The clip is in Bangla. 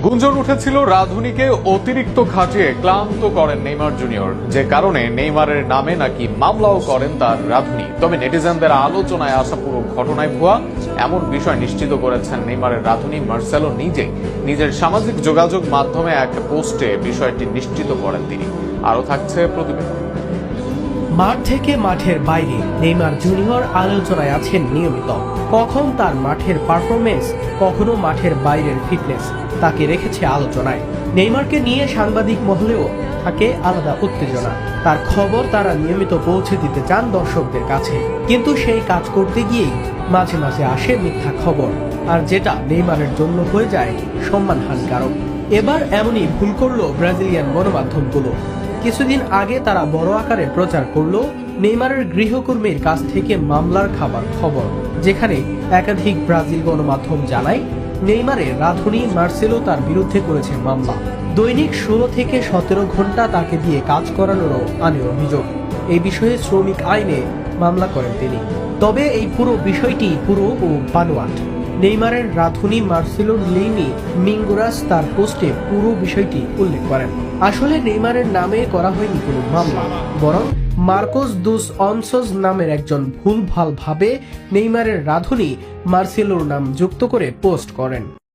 গুঞ্জন উঠেছিল রাধুনীকে অতিরিক্ত খাটিয়ে ক্লান্ত করেন নেইমার জুনিয়র, যে কারণে নেইমারের নামে নাকি মামলাও করেন তার রাধুনী। তবে নেটিজেনদের আলোচনায় আসা পুরো ঘটনায় ভুয়া এমন বিষয় নিশ্চিত করেছেন নেইমারের রাধুনী মার্সেলো নিজেই। নিজের সামাজিক যোগাযোগ মাধ্যমে এক পোস্টে বিষয়টি নিশ্চিত করেন তিনি। আরও থাকছে প্রতিবেদন। মাঠ থেকে মাঠের বাইরে নেইমার জুনিয়র আলোচনায় আছেন নিয়মিত। কখন তার মাঠের পারফরমেন্স, কখনো মাঠের বাইরের ফিটনেস তাকে রেখেছে আলোচনায়। নেইমারকে নিয়ে সাংবাদিক মহলেও থাকে আলাদা উত্তেজনা। তার খবর তারা নিয়মিত পৌঁছে দিতে চান দর্শকদের কাছে, কিন্তু সেই কাজ করতে গিয়েই মাঝে মাঝে আসে মিথ্যা খবর, আর যেটা নেইমারের জন্য হয়ে যায় সম্মানহানিকারক। এবার এমনই ভুল করলো ব্রাজিলিয়ান গণমাধ্যমগুলো। কিছুদিন আগে তারা বড় আকারে প্রচার করলো নেইমারের গৃহকর্মীর কাছ থেকে মামলার খবর, যেখানে একাধিক ব্রাজিল গণমাধ্যম জানায় নেইমারের রাধুনী মার্সেলো তার বিরুদ্ধে করেছে মামলা। দৈনিক 16 থেকে 17 ঘন্টা তাকে দিয়ে কাজ করানোরও আনে অভিযোগ। এই বিষয়ে শ্রমিক আইনে মামলা করেন তিনি। তবে এই পুরো বিষয়টি পুরো ও বানোয়াট। নেইমারের রাধুনী মার্সেলো লিমি মিঙ্গুরাস তার পোস্টে পুরো বিষয়টি উল্লেখ করেন। আসলে নেইমারের নামে করা হয়নি কোনো মামলা, বরং মার্কোস দুস অনসোস নামের একজন ভুলভালভাবে নেইমারের রাধুনী মার্সেলোর নাম যুক্ত করে পোস্ট করেন।